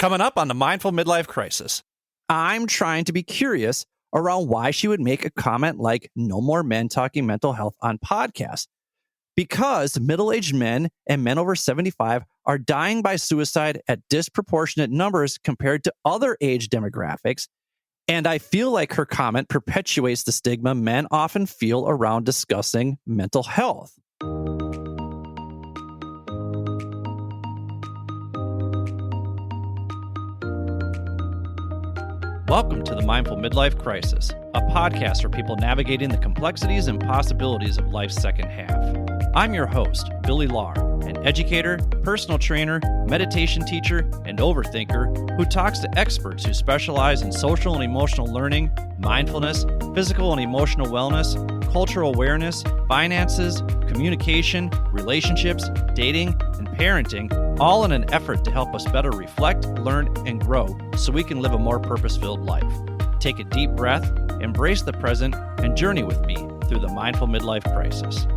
Coming up on the Mindful Midlife Crisis, I'm trying to be curious around why she would make a comment like no more men talking mental health on podcasts. Because middle-aged men and men over 75 are dying by suicide at disproportionate numbers compared to other age demographics. And I feel like her comment perpetuates the stigma men often feel around discussing mental health. Welcome to the Mindful Midlife Crisis, a podcast for people navigating the complexities and possibilities of life's second half. I'm your host, Billy Lahr, an educator, personal trainer, meditation teacher, and overthinker who talks to experts who specialize in social and emotional learning, mindfulness, physical and emotional wellness, cultural awareness, finances, communication, relationships, dating, and parenting, all in an effort to help us better reflect, learn, and grow so we can live a more purpose-filled life. Take a deep breath, embrace the present, and journey with me through the Mindful Midlife Crisis.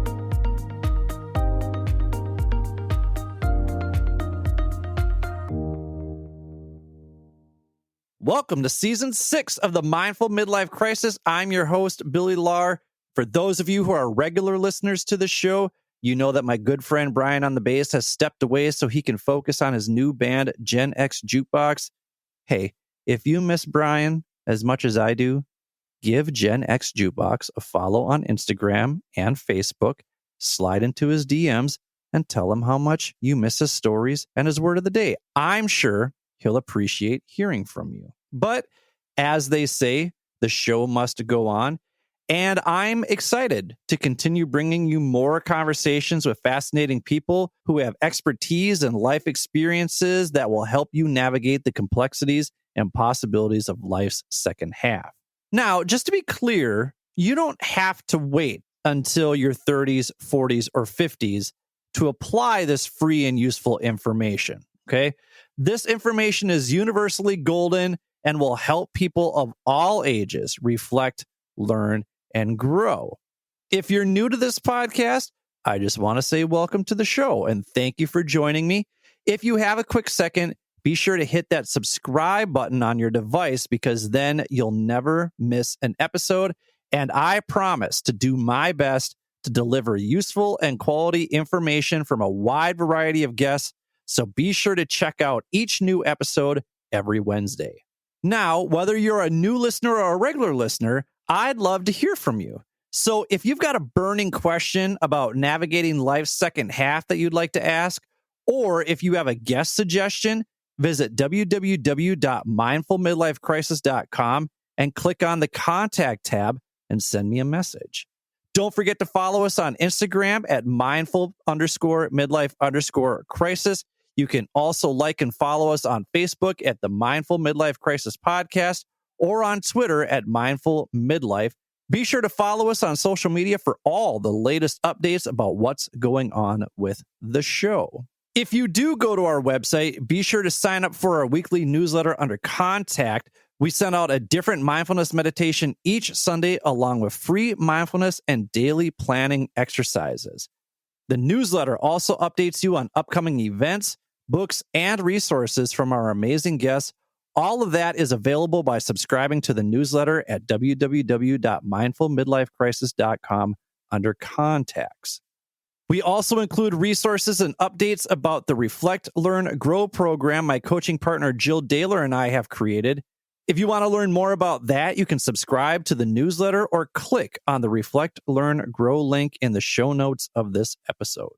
Welcome to Season 6 of the Mindful Midlife Crisis. I'm your host, Billy Lahr. For those of you who are regular listeners to the show, you know that my good friend Brian on the bass has stepped away so he can focus on his new band, Gen X Jukebox. Hey, if you miss Brian as much as I do, give Gen X Jukebox a follow on Instagram and Facebook, slide into his DMs, and tell him how much you miss his stories and his word of the day. I'm sure he'll appreciate hearing from you. But as they say, the show must go on. And I'm excited to continue bringing you more conversations with fascinating people who have expertise and life experiences that will help you navigate the complexities and possibilities of life's second half. Now, just to be clear, you don't have to wait until your 30s, 40s, or 50s to apply this free and useful information, okay? This information is universally golden and will help people of all ages reflect, learn, and grow. If you're new to this podcast, I just want to say welcome to the show and thank you for joining me. If you have a quick second, be sure to hit that subscribe button on your device because then you'll never miss an episode. And I promise to do my best to deliver useful and quality information from a wide variety of guests. So be sure to check out each new episode every Wednesday. Now, whether you're a new listener or a regular listener, I'd love to hear from you. So if you've got a burning question about navigating life's second half that you'd like to ask, or if you have a guest suggestion, visit www.mindfulmidlifecrisis.com and click on the contact tab and send me a message. Don't forget to follow us on Instagram at mindful_midlife_crisis. You can also like and follow us on Facebook at the Mindful Midlife Crisis Podcast or on Twitter at Mindful Midlife. Be sure to follow us on social media for all the latest updates about what's going on with the show. If you do go to our website, be sure to sign up for our weekly newsletter under Contact. We send out a different mindfulness meditation each Sunday along with free mindfulness and daily planning exercises. The newsletter also updates you on upcoming events, books, and resources from our amazing guests. All of that is available by subscribing to the newsletter at www.mindfulmidlifecrisis.com under Contacts. We also include resources and updates about the Reflect, Learn, Grow program my coaching partner Jill Daylor and I have created. If you want to learn more about that, you can subscribe to the newsletter or click on the Reflect, Learn, Grow link in the show notes of this episode.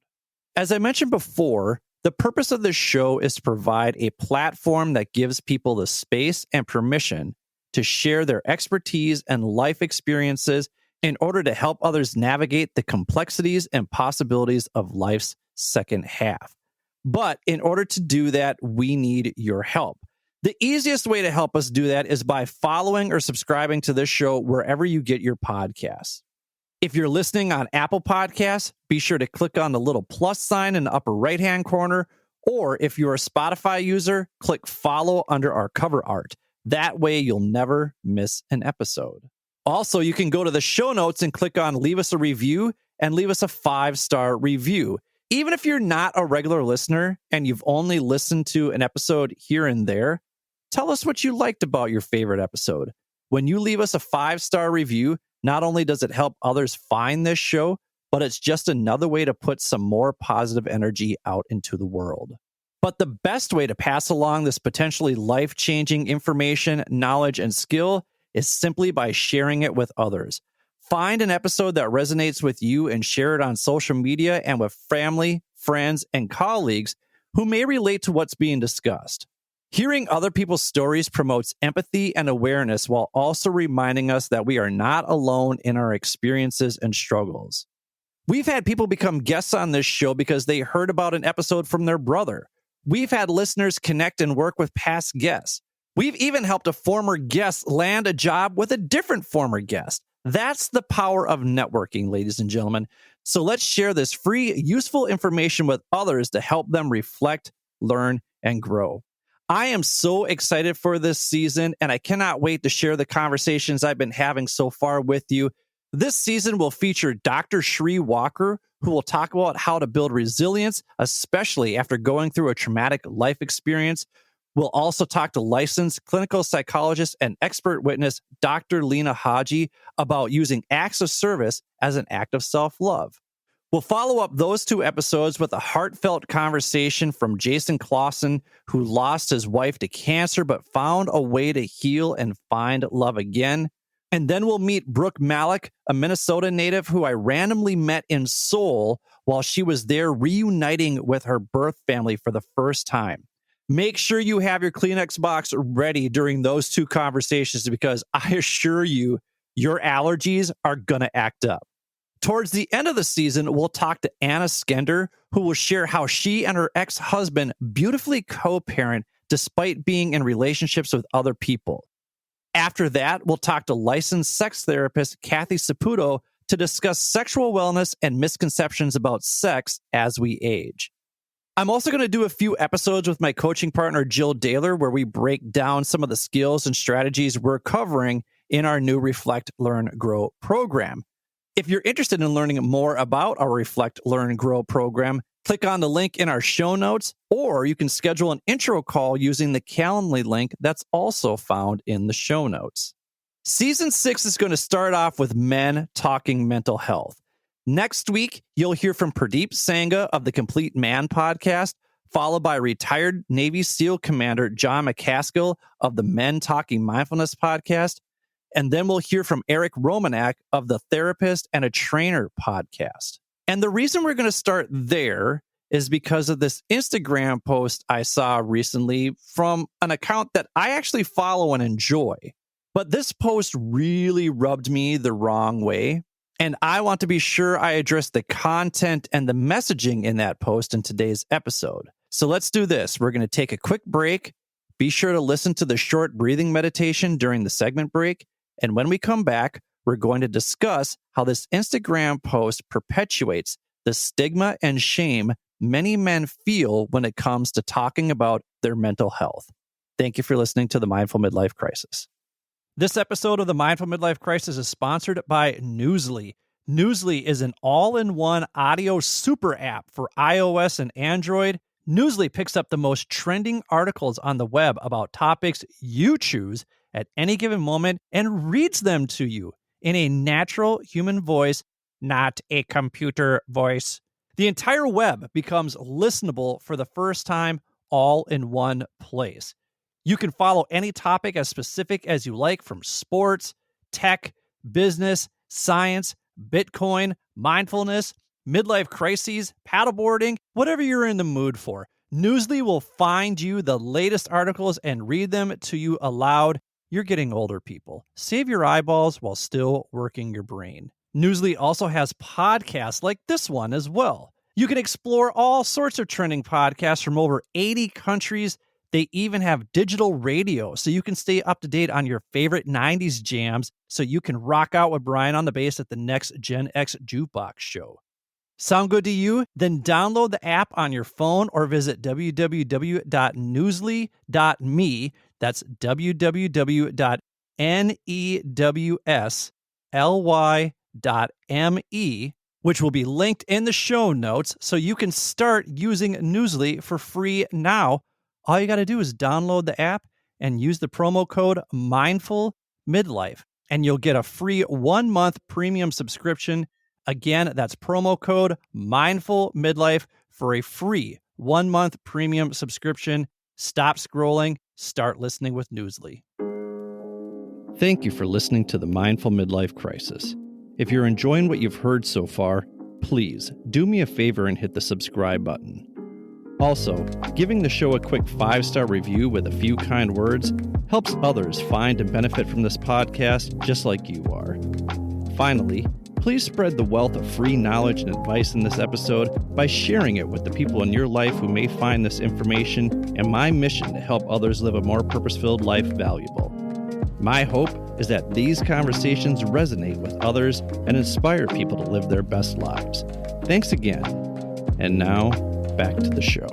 As I mentioned before, the purpose of this show is to provide a platform that gives people the space and permission to share their expertise and life experiences in order to help others navigate the complexities and possibilities of life's second half. But in order to do that, we need your help. The easiest way to help us do that is by following or subscribing to this show wherever you get your podcasts. If you're listening on Apple Podcasts, be sure to click on the little plus sign in the upper right-hand corner, or if you're a Spotify user, click follow under our cover art. That way you'll never miss an episode. Also, you can go to the show notes and click on leave us a review and leave us a 5-star review. Even if you're not a regular listener and you've only listened to an episode here and there, tell us what you liked about your favorite episode. When you leave us a 5-star review, not only does it help others find this show, but it's just another way to put some more positive energy out into the world. But the best way to pass along this potentially life-changing information, knowledge, and skill is simply by sharing it with others. Find an episode that resonates with you and share it on social media and with family, friends, and colleagues who may relate to what's being discussed. Hearing other people's stories promotes empathy and awareness while also reminding us that we are not alone in our experiences and struggles. We've had people become guests on this show because they heard about an episode from their brother. We've had listeners connect and work with past guests. We've even helped a former guest land a job with a different former guest. That's the power of networking, ladies and gentlemen. So let's share this free, useful information with others to help them reflect, learn, and grow. I am so excited for this season, and I cannot wait to share the conversations I've been having so far with you. This season will feature Dr. Shree Walker, who will talk about how to build resilience, especially after going through a traumatic life experience. We'll also talk to licensed clinical psychologist and expert witness Dr. Lena Haji about using acts of service as an act of self-love. We'll follow up those 2 episodes with a heartfelt conversation from Jason Clausen, who lost his wife to cancer but found a way to heal and find love again. And then we'll meet Brooke Malik, a Minnesota native who I randomly met in Seoul while she was there reuniting with her birth family for the first time. Make sure you have your Kleenex box ready during those 2 conversations because I assure you, your allergies are going to act up. Towards the end of the season, we'll talk to Anna Skender, who will share how she and her ex-husband beautifully co-parent despite being in relationships with other people. After that, we'll talk to licensed sex therapist Kathy Saputo to discuss sexual wellness and misconceptions about sex as we age. I'm also going to do a few episodes with my coaching partner, Jill Daylor, where we break down some of the skills and strategies we're covering in our new Reflect, Learn, Grow program. If you're interested in learning more about our Reflect, Learn, Grow program, click on the link in our show notes, or you can schedule an intro call using the Calendly link that's also found in the show notes. Season 6 is going to start off with men talking mental health. Next week, you'll hear from Pradeep Sangha of the Complete Man podcast, followed by retired Navy SEAL Commander John McCaskill of the Men Talking Mindfulness podcast. And then we'll hear from Eric Romanak of the Therapist and a Trainer podcast. And the reason we're going to start there is because of this Instagram post I saw recently from an account that I actually follow and enjoy. But this post really rubbed me the wrong way. And I want to be sure I address the content and the messaging in that post in today's episode. So let's do this. We're going to take a quick break. Be sure to listen to the short breathing meditation during the segment break. And when we come back, we're going to discuss how this Instagram post perpetuates the stigma and shame many men feel when it comes to talking about their mental health. Thank you for listening to the Mindful Midlife Crisis. This episode of the Mindful Midlife Crisis is sponsored by Newsly. Newsly is an all-in-one audio super app for iOS and Android. Newsly picks up the most trending articles on the web about topics you choose at any given moment and reads them to you in a natural human voice, not a computer voice. The entire web becomes listenable for the first time all in one place. You can follow any topic as specific as you like, from sports, tech, business, science, Bitcoin, mindfulness, midlife crises, paddleboarding, whatever you're in the mood for. Newsly will find you the latest articles and read them to you aloud. You're getting older, people. Save your eyeballs while still working your brain. Newsly also has podcasts like this one as well. You can explore all sorts of trending podcasts from over 80 countries. They even have digital radio, so you can stay up to date on your favorite 90s jams, so you can rock out with Brian on the bass at the next Gen X Jukebox show. Sound good to you? Then download the app on your phone or visit www.newsly.me. That's www.newsly.me, which will be linked in the show notes so you can start using Newsly for free now. All you got to do is download the app and use the promo code Mindful Midlife, and you'll get a free 1-month premium subscription. Again, that's promo code Mindful Midlife for a free 1-month premium subscription. Stop scrolling, start listening with Newsly. Thank you for listening to the Mindful Midlife Crisis. If you're enjoying what you've heard so far, please do me a favor and hit the subscribe button. Also, giving the show a quick 5-star review with a few kind words helps others find and benefit from this podcast just like you are. Finally, please spread the wealth of free knowledge and advice in this episode by sharing it with the people in your life who may find this information and my mission to help others live a more purpose-filled life valuable. My hope is that these conversations resonate with others and inspire people to live their best lives. Thanks again. And now, back to the show.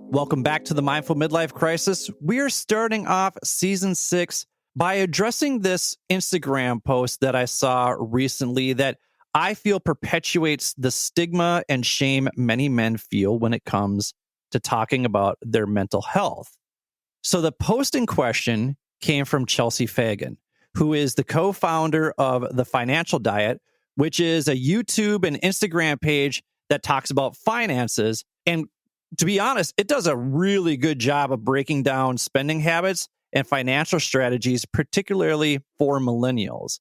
Welcome back to the Mindful Midlife Crisis. We are starting off season 6 by addressing this Instagram post that I saw recently that I feel perpetuates the stigma and shame many men feel when it comes to talking about their mental health. So the post in question came from Chelsea Fagan, who is the co-founder of The Financial Diet, which is a YouTube and Instagram page that talks about finances. And to be honest, it does a really good job of breaking down spending habits and financial strategies, particularly for millennials.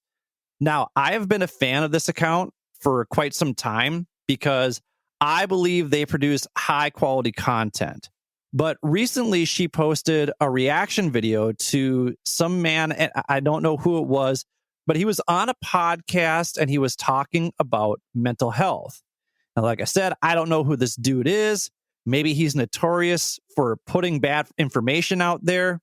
Now, I have been a fan of this account for quite some time because I believe they produce high quality content. But recently she posted a reaction video to some man, and I don't know who it was, but he was on a podcast and he was talking about mental health. Now, like I said, I don't know who this dude is. Maybe he's notorious for putting bad information out there.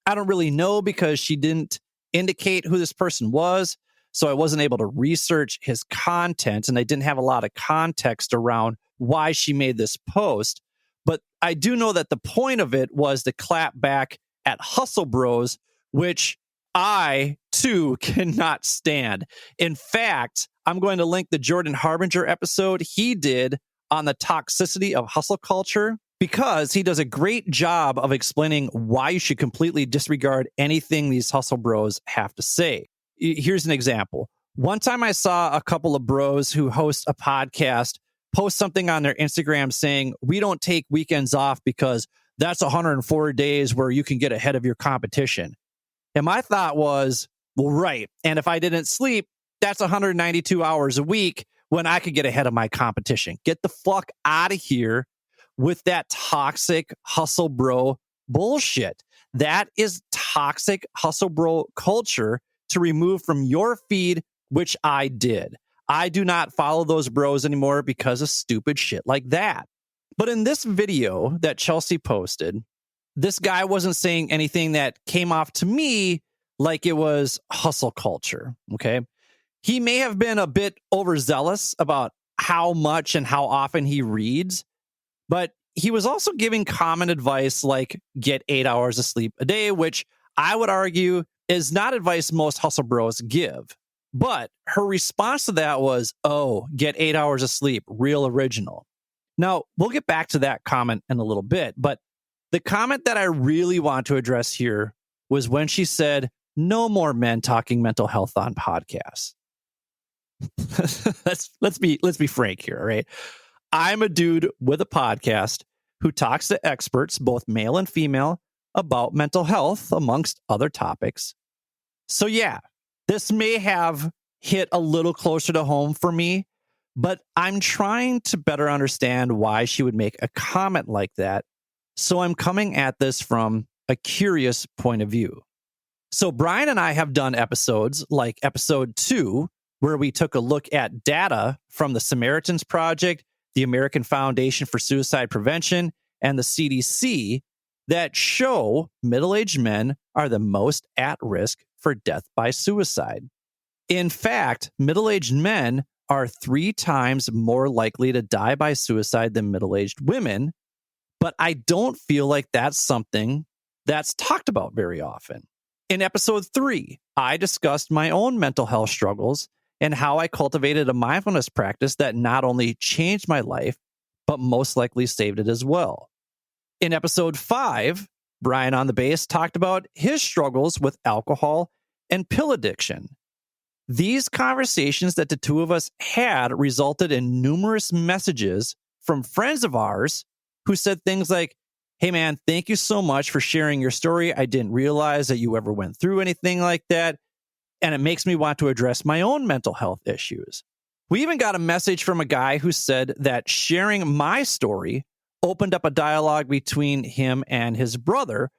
I don't really know because she didn't indicate who this person was. So I wasn't able to research his content, and I didn't have a lot of context around why she made this post. But I do know that the point of it was to clap back at hustle bros, which I, too, cannot stand. In fact, I'm going to link the Jordan Harbinger episode he did on the toxicity of hustle culture because he does a great job of explaining why you should completely disregard anything these hustle bros have to say. Here's an example. One time I saw a couple of bros who host a podcast post something on their Instagram saying, we don't take weekends off because that's 104 days where you can get ahead of your competition. And my thought was, well, right. And if I didn't sleep, that's 192 hours a week when I could get ahead of my competition. Get the fuck out of here with that toxic hustle bro bullshit. That is toxic hustle bro culture to remove from your feed, which I did. I do not follow those bros anymore because of stupid shit like that. But in this video that Chelsea posted, this guy wasn't saying anything that came off to me like it was hustle culture, okay? He may have been a bit overzealous about how much and how often he reads, but he was also giving common advice like get 8 hours of sleep a day, which I would argue is not advice most hustle bros give. But her response to that was, oh, get 8 hours of sleep, real original. Now, we'll get back to that comment in a little bit, but the comment that I really want to address here was when she said, no more men talking mental health on podcasts. let's be frank here, all right? I'm a dude with a podcast who talks to experts, both male and female, about mental health, amongst other topics. So yeah, this may have hit a little closer to home for me, but I'm trying to better understand why she would make a comment like that. So I'm coming at this from a curious point of view. So Brian and I have done episodes like episode 2, where we took a look at data from the Samaritans Project, the American Foundation for Suicide Prevention, and the CDC that show middle-aged men are the most at risk for death by suicide. In fact, middle-aged men are 3 times more likely to die by suicide than middle-aged women, but I don't feel like that's something that's talked about very often. In episode 3, I discussed my own mental health struggles and how I cultivated a mindfulness practice that not only changed my life, but most likely saved it as well. In episode 5, Brian on the bass talked about his struggles with alcohol and pill addiction. These conversations that the two of us had resulted in numerous messages from friends of ours who said things like, "Hey man, thank you so much for sharing your story. I didn't realize that you ever went through anything like that. And it makes me want to address my own mental health issues." We even got a message from a guy who said that sharing my story opened up a dialogue between him and his brother.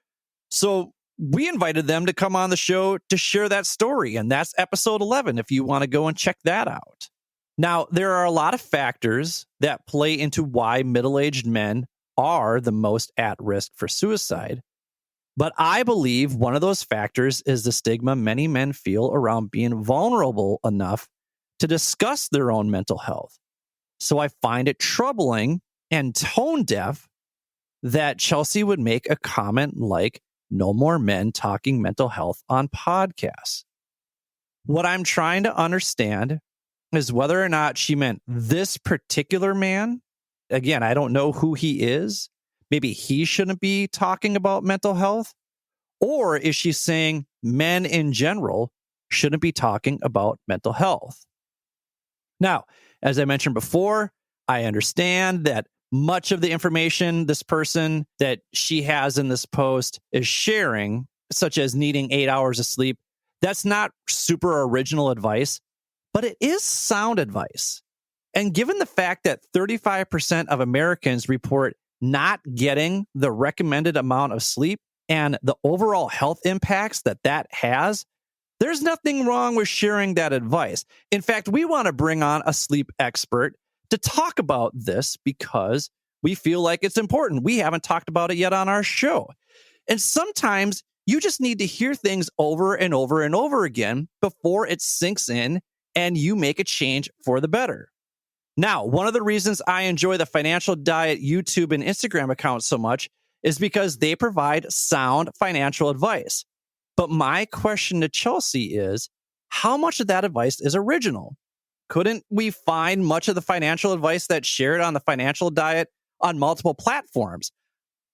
So we invited them to come on the show to share that story. And that's episode 11, if you want to go and check that out. Now, there are a lot of factors that play into why middle-aged men are the most at risk for suicide. But I believe one of those factors is the stigma many men feel around being vulnerable enough to discuss their own mental health. So I find it troubling and tone deaf that Chelsea would make a comment like, "No more men talking mental health on podcasts." What I'm trying to understand is whether or not she meant this particular man. Again, I don't know who he is. Maybe he shouldn't be talking about mental health. Or is she saying men in general shouldn't be talking about mental health? Now, as I mentioned before, I understand that much of the information this person that she has in this post is sharing, such as needing 8 hours of sleep, that's not super original advice, but it is sound advice. And given the fact that 35% of Americans report not getting the recommended amount of sleep and the overall health impacts that that has, there's nothing wrong with sharing that advice. In fact, we want to bring on a sleep expert to talk about this because we feel like it's important. We haven't talked about it yet on our show. And sometimes you just need to hear things over and over and over again before it sinks in and you make a change for the better. Now, one of the reasons I enjoy the Financial Diet YouTube and Instagram accounts so much is because they provide sound financial advice. But my question to Chelsea is, how much of that advice is original? Couldn't we find much of the financial advice that's shared on the Financial Diet on multiple platforms?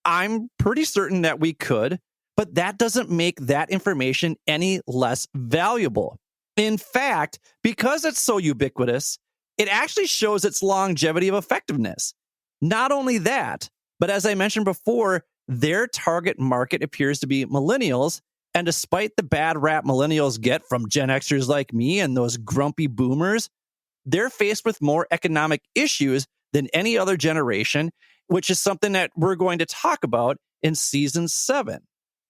I'm pretty certain that we could, but that doesn't make that information any less valuable. In fact, because it's so ubiquitous, it actually shows its longevity of effectiveness. Not only that, but as I mentioned before, their target market appears to be millennials. And despite the bad rap millennials get from Gen Xers like me and those grumpy boomers, they're faced with more economic issues than any other generation, which is something that we're going to talk about in season 7.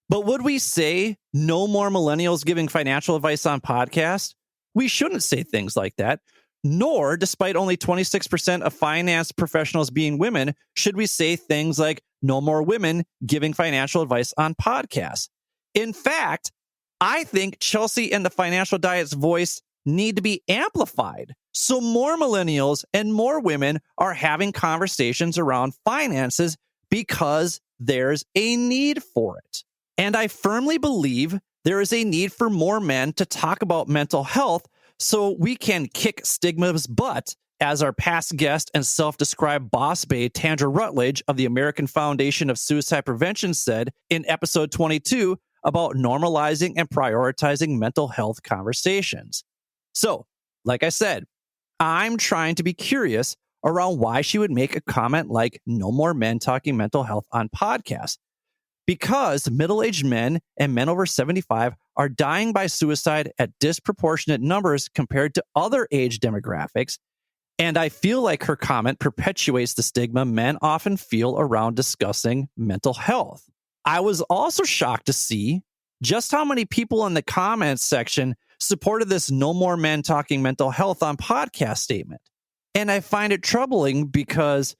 But would we say no more millennials giving financial advice on podcasts? We shouldn't say things like that. Nor, despite only 26% of finance professionals being women, should we say things like no more women giving financial advice on podcasts. In fact, I think Chelsea and the Financial Diet's voice need to be amplified so more millennials and more women are having conversations around finances because there's a need for it. And I firmly believe there is a need for more men to talk about mental health so we can kick stigma's butt, as our past guest and self-described boss babe Tandra Rutledge of the American Foundation of Suicide Prevention said in episode 22 about normalizing and prioritizing mental health conversations. So, like I said, I'm trying to be curious around why she would make a comment like no more men talking mental health on podcasts. Because middle-aged men and men over 75 are dying by suicide at disproportionate numbers compared to other age demographics. And I feel like her comment perpetuates the stigma men often feel around discussing mental health. I was also shocked to see just how many people in the comments section supported this no more men talking mental health on podcast statement. And I find it troubling because,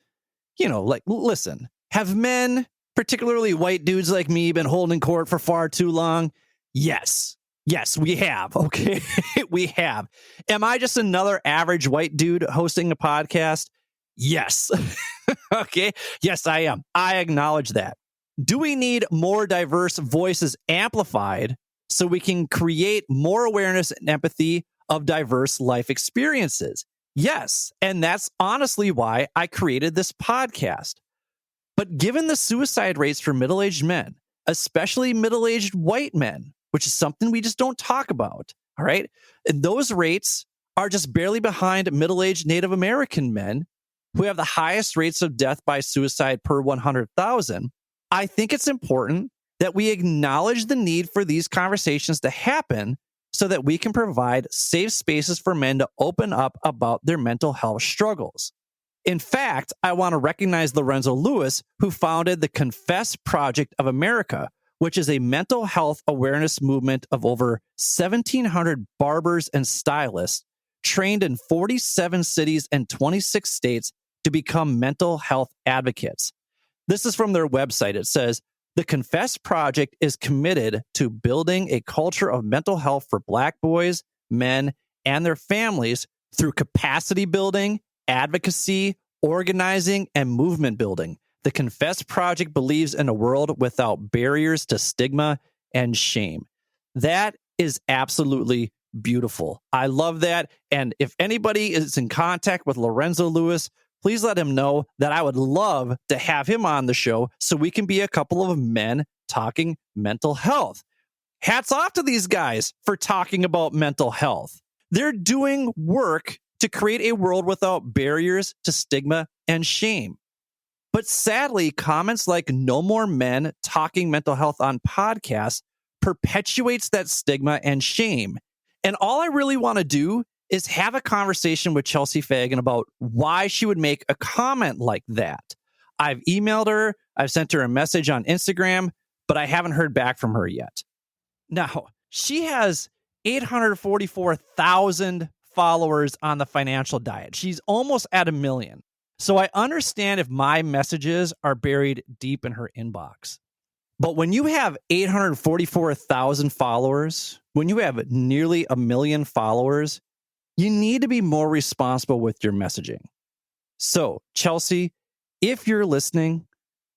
listen, have men, particularly white dudes like me, been holding court for far too long? Yes. Yes, we have. Okay. We have. Am I just another average white dude hosting a podcast? Yes. Okay. Yes, I am. I acknowledge that. Do we need more diverse voices amplified so we can create more awareness and empathy of diverse life experiences. Yes, and that's honestly why I created this podcast. But given the suicide rates for middle-aged men, especially middle-aged white men, which is something we just don't talk about, all right? And those rates are just barely behind middle-aged Native American men who have the highest rates of death by suicide per 100,000. I think it's important that we acknowledge the need for these conversations to happen so that we can provide safe spaces for men to open up about their mental health struggles. In fact, I want to recognize Lorenzo Lewis, who founded the Confess Project of America, which is a mental health awareness movement of over 1,700 barbers and stylists trained in 47 cities and 26 states to become mental health advocates. This is from their website. It says, the Confess Project is committed to building a culture of mental health for Black boys, men, and their families through capacity building, advocacy, organizing, and movement building. The Confess Project believes in a world without barriers to stigma and shame. That is absolutely beautiful. I love that. And if anybody is in contact with Lorenzo Lewis, please let him know that I would love to have him on the show so we can be a couple of men talking mental health. Hats off to these guys for talking about mental health. They're doing work to create a world without barriers to stigma and shame. But sadly, comments like no more men talking mental health on podcasts perpetuates that stigma and shame. And all I really want to do is have a conversation with Chelsea Fagan about why she would make a comment like that. I've emailed her, I've sent her a message on Instagram, but I haven't heard back from her yet. Now, she has 844,000 followers on the Financial Diet. She's almost at 1 million. So I understand if my messages are buried deep in her inbox. But when you have 844,000 followers, when you have nearly 1 million followers, you need to be more responsible with your messaging. So, Chelsea, if you're listening,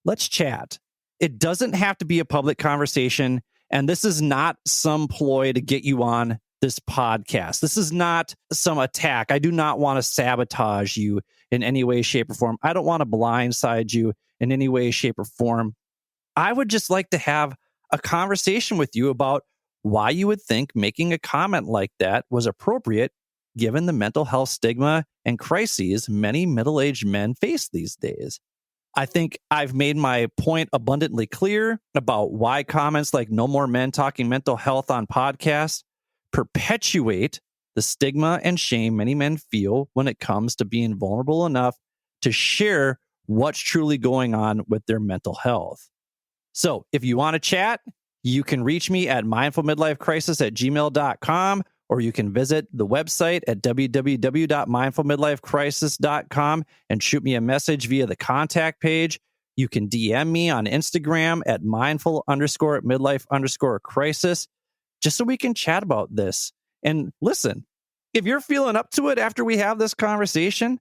let's chat. It doesn't have to be a public conversation, and this is not some ploy to get you on this podcast. This is not some attack. I do not want to sabotage you in any way, shape, or form. I don't want to blindside you in any way, shape, or form. I would just like to have a conversation with you about why you would think making a comment like that was appropriate given the mental health stigma and crises many middle-aged men face these days. I think I've made my point abundantly clear about why comments like no more men talking mental health on podcasts perpetuate the stigma and shame many men feel when it comes to being vulnerable enough to share what's truly going on with their mental health. So if you want to chat, you can reach me at mindfulmidlifecrisis@gmail.com, or you can visit the website at www.mindfulmidlifecrisis.com and shoot me a message via the contact page. You can DM me on Instagram at mindful_midlife_crisis, just so we can chat about this. And listen, if you're feeling up to it after we have this conversation,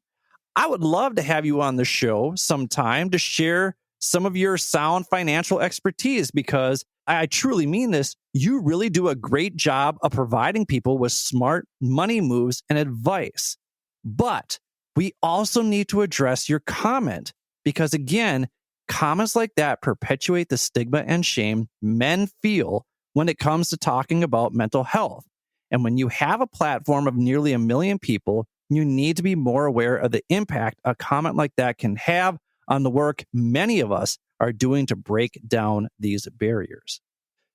I would love to have you on the show sometime to share some of your sound financial expertise, because I truly mean this. You really do a great job of providing people with smart money moves and advice. But we also need to address your comment, because again, comments like that perpetuate the stigma and shame men feel when it comes to talking about mental health. And when you have a platform of nearly 1 million people, you need to be more aware of the impact a comment like that can have on the work many of us are doing to break down these barriers.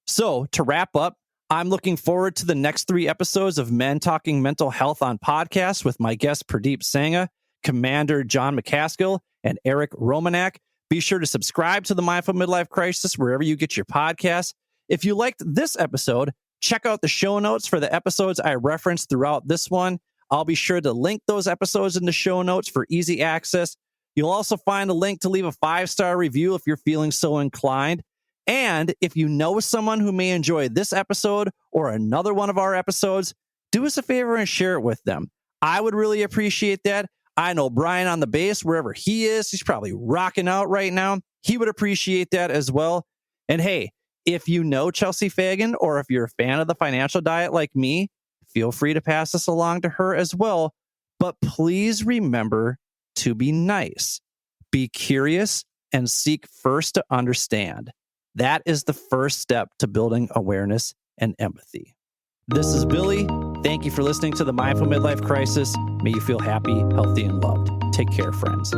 So to wrap up, I'm looking forward to the next 3 episodes of Men Talking Mental Health on Podcasts with my guests Pradeep Sangha, Commander John McCaskill, and Eric Romanak. Be sure to subscribe to the Mindful Midlife Crisis wherever you get your podcasts. If you liked this episode, check out the show notes for the episodes I referenced throughout this one. I'll be sure to link those episodes in the show notes for easy access. You'll also find a link to leave a 5-star review if you're feeling so inclined. And if you know someone who may enjoy this episode or another one of our episodes, do us a favor and share it with them. I would really appreciate that. I know Brian on the bass, wherever he is, he's probably rocking out right now. He would appreciate that as well. And hey, if you know Chelsea Fagan, or if you're a fan of the Financial Diet like me, feel free to pass this along to her as well. But please remember to be nice, be curious, and seek first to understand. That is the first step to building awareness and empathy. This is Billy. Thank you for listening to the Mindful Midlife Crisis. May you feel happy, healthy, and loved. Take care, friends.